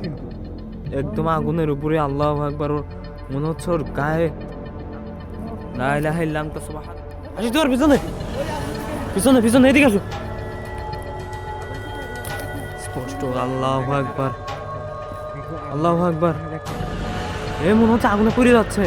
কিন্তু একদম আগুনের উপরে। আল্লাহু আকবার। ওর মনে হচ্ছে ওর গায়ে লা ইলাহা ইল্লা আনতা সুবহান। আসি তোর পিছনে পিছনে পিছনে, এদিকে আসো। স্পষ্ট। আল্লাহু আকবার আল্লাহু আকবার। এ মনে হচ্ছে আগুনে পুড়ে যাচ্ছে।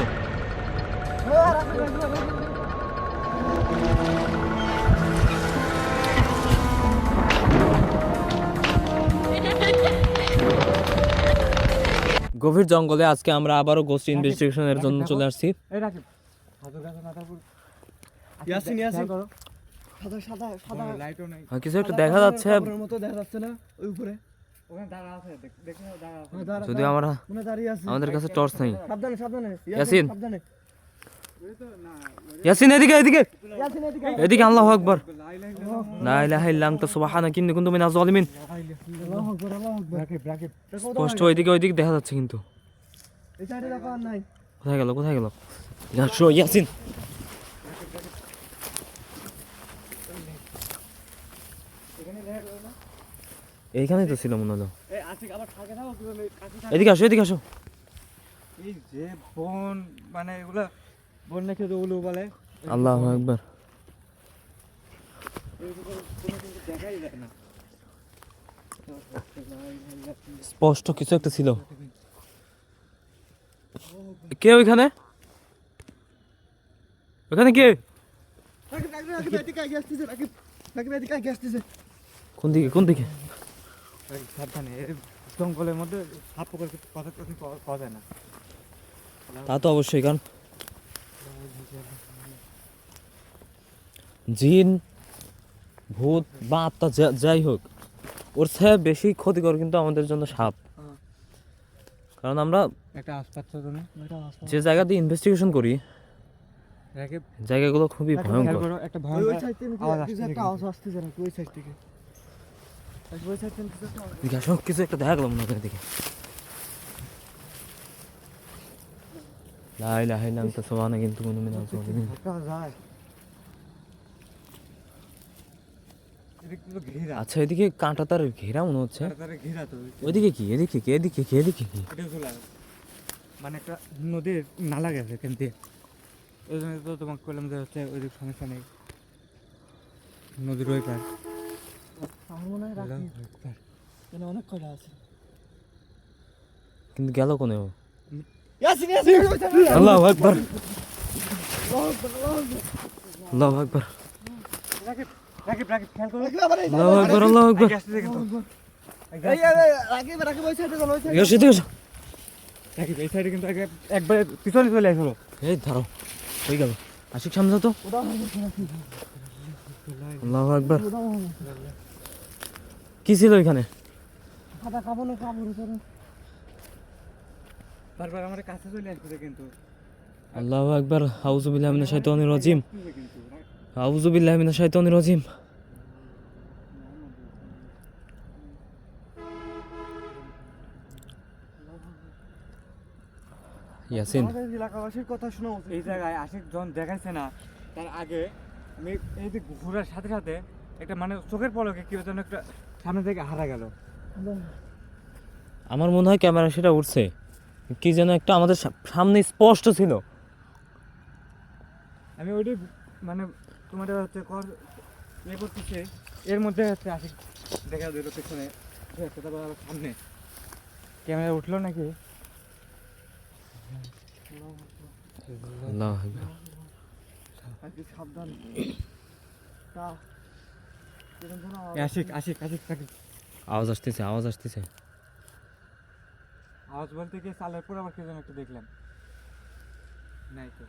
গভীর জঙ্গলে আজকে আমরা আবারও গোস্ট ইনভেস্টিগেশনের জন্য চলে আসছি। এই রাকিব হাজার গাছে মাথা পুরো ইয়াসিন ইয়াসিন সাদা সাদা সাদা লাইটও নাই। কিছু একটা দেখা যাচ্ছে, ওর মতো দেখা যাচ্ছে না ওই উপরে। ওখানে দাঁড়া আছে, দেখো দাঁড়া আছে। যদি আমরা মনে দাঁড়িয়ে আছে। আমাদের কাছে টর্চ নাই। সাবধানে সাবধানে ইয়াসিন সাবধানে। ইয়াসিন এদিকে এদিকে ইয়াসিন এদিকে এদিকে। আল্লাহু আকবার। লা ইলাহা ইল্লা আনতা সুবহানাকা ইন্নী কুনতু মিনাজ জালিমিন। আল্লাহু আকবার আল্লাহু আকবার। রাকিব রাকিব স্পষ্ট ওইদিকে ওইদিকে দেখা যাচ্ছে কিন্তু। এই সাইডে দেখো আর নাই। কোথায় গেল কোথায় গেল? ইয়াসিন এইখানেই তো ছিল মনে হলো। এই আশিক আবার থাকে থাকো কিভাবে কাছে এদিকে আসো এদিকে আসো। এই যে বন মানে এগুলা বন নাকি ওগুলো বলে। আল্লাহু আকবার। দেখাই যায় না। স্পষ্ট কিছু একটা ছিল। কে ওইখানে? ওখানে কে? রাকিব রাকিব এদিকে আগে আসতেছে। রাকিব রাকিব এদিকে আগে আসতেছে। কোন দিকে কোন দিকে? সাবধানে, জঙ্গলের মধ্যে সাপ পোকার কথা পাওয়া যায় না। তা তো অবশ্যই, কারণ জিন ভূত বা আত্মা যাই হোক, ওর চেয়ে বেশি ক্ষতিকর কিন্তু আমাদের জন্য সাপ। কারণ আমরা একটা আসপাচ্ছ তুমি যে জায়গা দিয়ে ইনভেস্টিগেশন করি রাকিব জায়গাগুলো খুবই ভয়ঙ্কর। একটা ভয়ঙ্কর আওয়াজ আসতেছে না ওই সাইড থেকে। ওই সাইড থেকে এদিকে আসো, কিছু একটা দেখা গেল মনে হয় এদিকে। লা ইলাহা ইল্লা আনতা সুবহানাকা ইন্নী কুনতু মিনাজ জালিমিন। যায়। এদিকে তো ঘেরা। আচ্ছা, এদিকে কাঁটা তার ঘেরা মনে হচ্ছে। তারে ঘেরা তো। ওইদিকে কি? এদিকে কি? এদিকে কি? এদিকে কি? এটা খোলা। মানে একটা নদীর নালা গেছে কিন্তু এই জন্য তো তোমাকে বললাম যে হচ্ছে ওই দিক সমস্যা নেই, নদীর ওই পার। আমার মনে হয় রাকিব এখানে অনেক কয়লা আছে কিন্তু গেল কোনে ও? ইয়াসিন ইয়াসিন আল্লাহু আকবার আল্লাহু আকবার রাকিব রাকিব রাকিব খেয়াল করো। আল্লাহু আকবার আল্লাহু আকবার। আসছে কিন্তু এই রাকিব রাকিব ওই সাইডে চলো, ওই সাইডে এদিকে এসো। রাকিব এই সাইডে কিন্তু একবার পিছনে চলে আসলো। এই ধরো, হয়ে গেল। আশিক সামনে তো। আল্লাহু আকবার। কি ছিল এখানে? খাতা কাপড় কাপড় করে বারবার আমার কাছে চলে আসছে কিন্তু। আল্লাহু আকবার। আউযু বিল্লাহি মিনাশ শাইতানির রাজিম। আউযু বিল্লাহি মিনাশ শাইতানির রাজিম। ইয়াসিন, এলাকাবাসীর কথা শোনা উচিত। এই জায়গায় আশিক যখন দেখাইছে না তার আগে আমি এই যে ঘোরার সাথে সাথে একটা মানে চোখের পলকে কেউ যেন একটা সামনে থেকে হারা গেল। আমার মনে হয় ক্যামেরা সেটা উঠছে। কি যেন একটা আমাদের সামনে স্পষ্ট ছিল। আমি ওইটাই মানে তোমাদের হচ্ছে করতেছে এর মধ্যে হচ্ছে আশিক দেখা দিল পেছনে তারপর আবার সামনে ক্যামেরা উঠলো নাকি। আল্লাহু আকবার। সাবধান। আশিক আশিক আশিক আশিক আওয়াজ আসতেছে আওয়াজ আসতেছে। আওয়াজ বলতে গিয়ে চালের পর আবার কি যেন একটা দেখলাম। নাই তো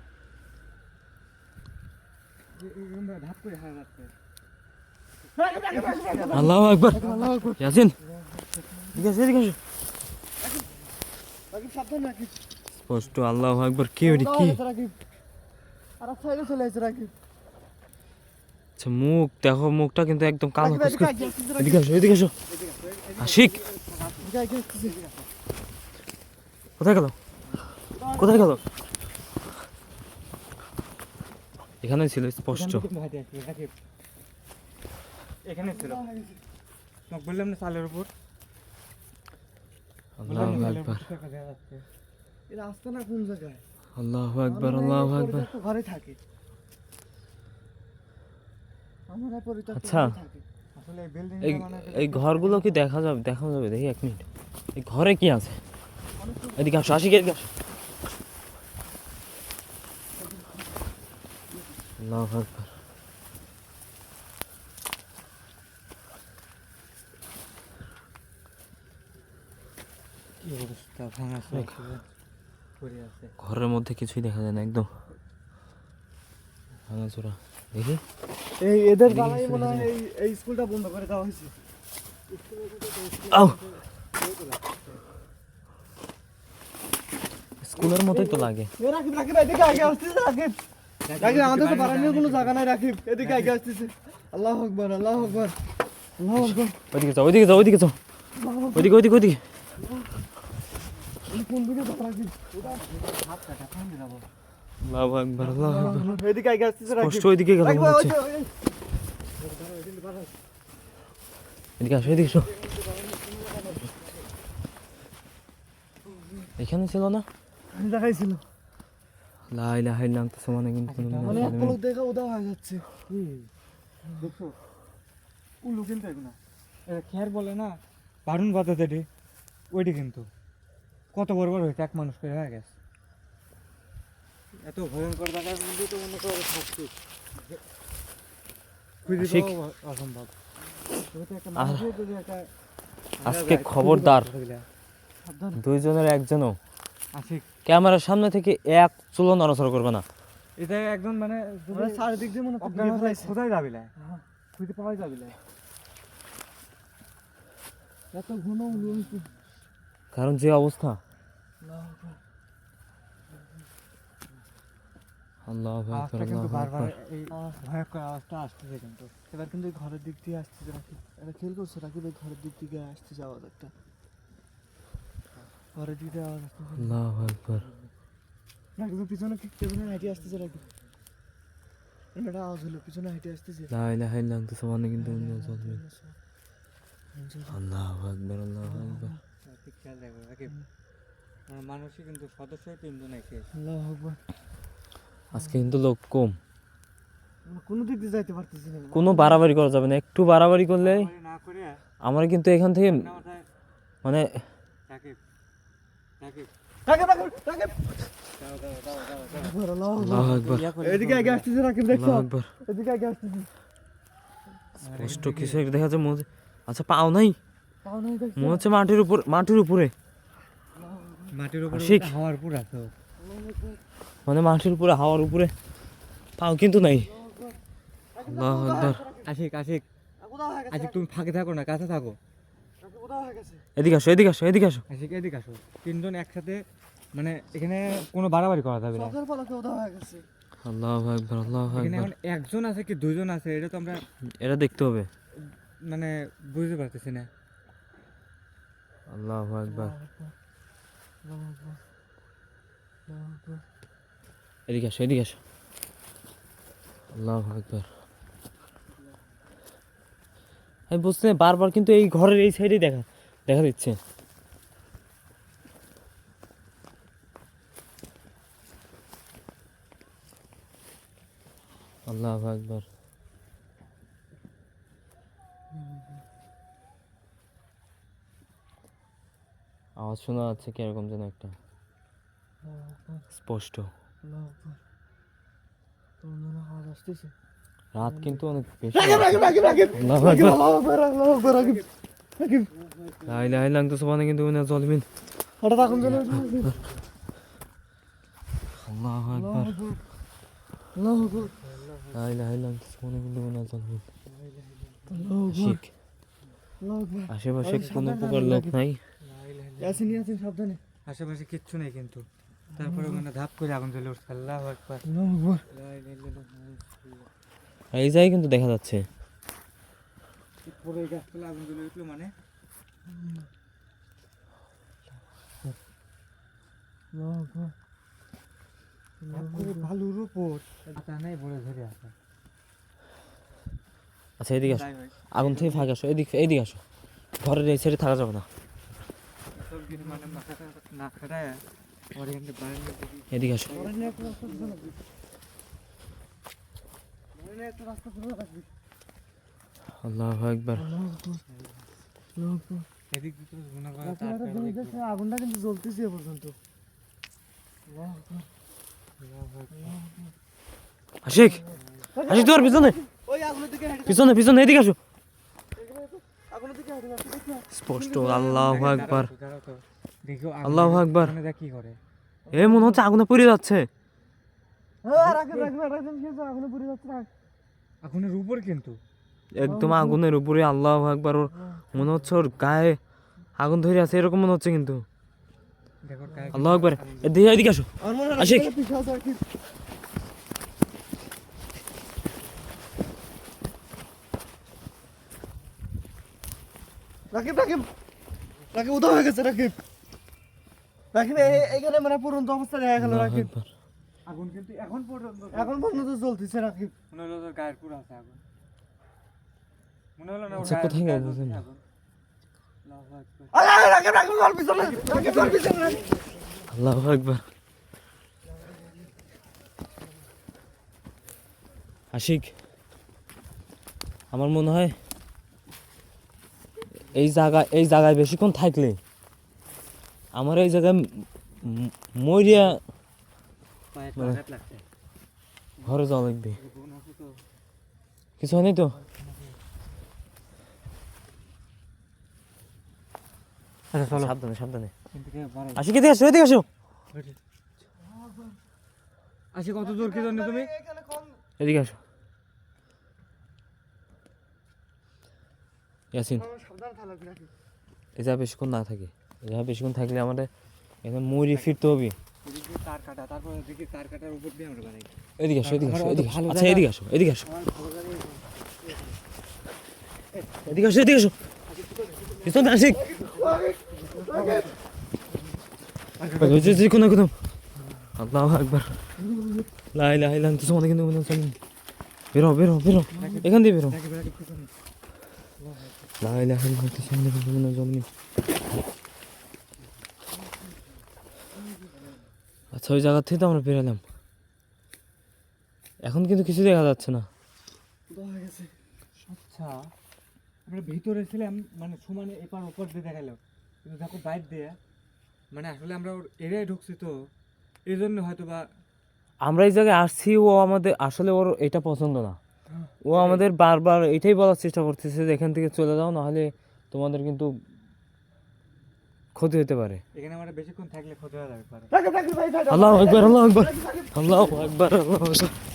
ধাপ করে হারা যাচ্ছে। আল্লাহু আকবার। ইয়াসিন এদিকে আসো, এদিকে আসো। রাকিব সাবধান রাকিব। স্পষ্ট। আল্লাহু আকবার। কি ওটা কি? রাকিব আর সাইডে চলে আসছে রাকিব। আচ্ছা, মুখ দেখো, মুখটা কিন্তু একদম কালো। এদিকে আসো এদিকে আসো। আশিক কোথায় গেল কোথায় গেল? এখানে ছিল স্পষ্ট। এখানে ছিল বললাম না চালের উপর। আল্লাহু আকবার দেখা যাচ্ছে এই রাস্তা না কোন জায়গায় আল্লাহু আকবার আল্লাহু আকবার ঘরে থাকে আমরা পরিত্যক্ত আচ্ছা। ঘরে থাকি। আসলে এই বিল্ডিং এই ঘরগুলো কি দেখা যাবে দেখি এক মিনিট এই ঘরে কি আছে এদিকে আসো আশিক এদিকে আসো আল্লাহু আকবার কি অবস্থা ভাঙা পড়ে আছে ঘরের মধ্যে কিছুই দেখা যায় না একদম ভাঙাচোরা দেখি এই এদের জ্বালাই মনে হয় এই স্কুলটা বন্ধ করে দেওয়া হয়েছে আও স্কুলের মতোই তো লাগে রাকিব রাকিব এদিকে আগে আসতেছে রাকিব রাকিব আমাদের তো বারান্দার কোনো জায়গা নাই রাকিব এদিকে আগে আসতেছে আল্লাহু আকবার আল্লাহু আকবার আল্লাহু আকবার ওইদিকে যাও ওইদিকে যাও ওইদিকে যাও ওইদিকে ওইদিকে ওইদিকে কোন দিকে যাবো রাকিব ওটা হাত কাটা কোন দিকে যাবো আল্লাহু আকবার আল্লাহু আকবার এদিকে আগে আসতেছে রাকিব কষ্ট ওইদিকে গেল মনে হচ্ছে এদিকে আসো এদিকে আসো এখানে ছিল না দেখাইছিল লা ইলাহা ইল্লা আনতা সুবহানাকা ইন্নী কুনতু মানে মিনাজ এক জালিমিন পলক দেখা উদা হয়ে যাচ্ছে দেখছো উল্লু কিন্তু না খেয়ার বলে না বারুন বাতাতে রে ওইটি কিন্তু কত বড় বড় হয়েছে এক মানুষ করে হয়ে গেছে এত ভয়ঙ্কর জায়গার মধ্যে তো মনে করে থাকছি খুঁজে আশিক। পাওয়া অসম্ভব তুমি তো একটা মানুষের যদি একটা আজকে খবরদার সাবধান দুইজনের একজনও আশিক ক্যামেরার সামনে থেকে এক চুলো নড়াচড়া করবে না এটা একদম মানে চারিদিক দিয়ে মনে হয় খোঁজাই যাবি না খুঁজে পাওয়াই যাবি না এত ঘন কারণ যে অবস্থা আল্লাহু আকবার আওয়াজটা কিন্তু আল্লাহু বারবার আকবার এই ভয়ঙ্কর আওয়াজটা আসতেছে কিন্তু এবার কিন্তু এই ঘরের দিক দিয়ে আসতেছে নাকি এটা খেয়াল করছো নাকি এই ঘরের দিক থেকে আসতেছে আওয়াজ একটা ঘরের দিক দিয়ে আওয়াজ আসতেছে আল্লাহু আকবার নাকি পিছনে পিছনে হাঁটে আসতেছে নাকি এটা আওয়াজ হলো পিছনে হাঁটে আসতেছে লা ইলাহা ইল্লা আনতা সুবহানাকা ইন্নী কুনতু মিনাজ জালিমিন আল্লাহু আকবার আল্লাহু আকবার ঠিক খেয়াল রাখো নাকি মানুষই কিন্তু সদস্যই তিনজন এসে আল্লাহু আকবার আজকে কিন্তু লোক কম কোনো দিক দিয়ে যাইতে পারতেছি না কোনো বাড়াবাড়ি করা যাবে না একটু বাড়াবাড়ি করলে না করে আমরা কিন্তু এখান থেকে মানে রাকিব রাকিব রাকিব রাকিব আল্লাহু আকবার এদিকে আগে আসতেছে রাকিব দেখছো আল্লাহু আকবার এদিকে আগে আসতেছে স্পষ্ট কিছু একটা দেখা যাচ্ছে মনে হচ্ছে আচ্ছা পাও নাই তাও নাই দেখছো মনে হচ্ছে মাটির উপরে মাটির উপরে আশিক। হাওয়ার উপর আছে মানে মাটির উপরে হাওয়ার উপরে পাও কিন্তু নাই আল্লাহু আকবার আশিক আশিক আশিক তুমি ফাঁকে থাকো না কাছে থাকো এদিকে আসো এদিকে আসো এদিকে আসো আশিক এদিকে আসো তিনজন একসাথে মানে এখানে কোনো বাড়াবাড়ি করা যাবে না আল্লাহু আকবার আল্লাহু এখানে আকবার এখন একজন আছে কি দুইজন আছে এটা তো আমরা এটা দেখতে হবে মানে বুঝতে পারতেছি না আল্লাহু আকবার এদিকে আসো এদিকে আসো আল্লাহু আকবার আমি বুঝতে না, বারবার কিন্তু এই ঘরের এই সাইডেই দেখা দিচ্ছে আল্লাহু আকবার আওয়াজ শোনা যাচ্ছে কিরকম যেন একটা স্পষ্ট রাত কিন্তু অনেক বেশি আল্লাহু আকবার লা ইলাহা ইল্লা আনতা সুবহানাকা ইন্নী কুনতু মিনাজ জালিমিন হঠাৎ এখন যেন আল্লাহু আকবার লা ইলাহা ইল্লা আনতা সুবহানাকা ইন্নী কুনতু মিনাজ জালিমিন আশিক আশেপাশে কোনো প্রকার লোক নাই ইয়াসিন ইয়াসিন সাবধানে আশেপাশে কিচ্ছু নেই কিন্তু তারপরে মানে ধাপ করে আগুন জ্বলে উঠছে আল্লাহু আকবার এই জায়গায় কিন্তু দেখা যাচ্ছে পুরো এই গাছতলা আগুন জ্বলে উঠলো মানে ভালোর উপর তা নাই বলে ধরে আসে আচ্ছা এদিকে আসো আগুন থেকে ফাঁক আসো এদিকে আসো ঘরের এই সাইডে থাকা যাবে না গোসল কিনে মানে মাথাটা না খাটায় ওর এখান থেকে বাইরে নিয়ে দিবি। এদিকে আসো আল্লাহু আকবার এদিক দিয়ে তো মনে করো তার আগুনটা কিন্তু জ্বলতেছে এ পর্যন্ত। আশিক আশিক তোর পিছনে ওই আগুনের দিকে হেঁটে পিছনে পিছনে এদিকে আসো আগুনের দিকে হেঁটে যাচ্ছে দেখছো? স্পষ্ট আল্লাহু আকবার দাঁড়াও তো, দেখো আল্লাহু আকবার। আগুনে কি করে এ মনে হচ্ছে আগুনে পুড়ে যাচ্ছে রাখেন খেয়েছে আগুনে পুড়ে যাচ্ছে রাখ। আগুনের উপর কিন্তু একদম আগুনের উপরে আল্লাহু আকবার ওর মনে হচ্ছে ওর গায়ে আগুন ধরে আছে এরকম মনে হচ্ছে কিন্তু দেখো গায়ে আল্লাহু আকবার এদিকে এদিকে আসো আমার মনে হয় আশিক। পিছু আছে রাকিব। রাকিব রাকিব রাকিব উদয় হয়ে গেছে রাকিব। রাকিব এখানে মানে পুরন্ত অবস্থা দেখা গেল আল্লাহু রাকিব। আকবার। আগুন কিন্তু এখন পর্যন্ত এখন পর্যন্ত চলতেছে রাকিব। মনে হলো তোর গায়ের পুরো আছে আগুন মনে হলো না ওর আচ্ছা, গায়ে- কোথায় গায়ে গেল জ্বলছে বুঝলাম না। আগুন। আল্লাহু আকবার। রাকিব রাকিব ওর পিছনে রাকিব ওর পিছনে রাকিব। আল্লাহু আকবার আশিক আমার মনে হয় এই জায়গায় বেশিক্ষণ থাকলে আমার এই জায়গায় মরিয়া পায়ে মানে- আঘাত লাগছে ঘরে যাওয়া লাগবে বোন আছে তো কিছু হয়নি তো আচ্ছা চলো সাবধানে সাবধানে কিন্তু কে বাড়াই আশিক এদিকে আসো এদিকে আসো আসি কত দূর কি জানো তুমি এখানে কম এদিকে আসো ইয়াসিন সাবধানে থাকা লাগবে রাকিব। এই জায়গায় বেশিক্ষণ না থাকে এই জায়গায় বেশিক্ষণ থাকলে আমাদের এখানে মরি ফিরতে হবে এদিকে তার কাটা তারপর এদিকে তার কাটার উপর দিয়ে আমরা বানাই এদিকে আসো এদিকে আমার আসো অত এদিকে আসো। ভালো আচ্ছা জায়গা- এদিকে আসো এদিকে আসো আমার ভালো জায়গায় এদিকে আসো এদিকে আসো পিছনে আশিক কোন কোন আল্লাহু আকবার লা ইলাহা ইল্লা আনতা সুবহানাকা ইন্নী কুনতু মিনাজ বেরো বেরো বেরো এখান দিয়ে বেরো রাকিব রাকিব পিছনে লা ইলাহা ইল্লা আনতা সুবহানাকা ইন্নী কুনতু মিনাজ জালিমিন আচ্ছা ওই জায়গা থেকে তো আমরা বেরালাম এখন কিন্তু কিছু দেখা যাচ্ছে না উদয় হয়ে গেছে। আচ্ছা আমরা ভিতরে ছিলাম মানে সমানে এপার ওপর দিয়ে দেখালো কিন্তু দেখো বাইর দিয়ে মানে আসলে আমরা ওর এরিয়ায় ঢুকছি তো এই জন্য হয়তো বা আমরা এই জায়গায় আসছি ও আমাদের আসলে ওর এটা পছন্দ না ও আমাদের বারবার এটাই বলার চেষ্টা করতেছে যে এখান থেকে চলে যাও নাহলে তোমাদের কিন্তু ক্ষতি হতে পারে এখানে আমরা বেশিক্ষণ থাকলে ক্ষতি হয়ে যাবে পারে রাকিব রাকিব ভাই আল্লাহু আকবার আল্লাহু আকবার আল্লাহু আকবার আল্লাহু আকবার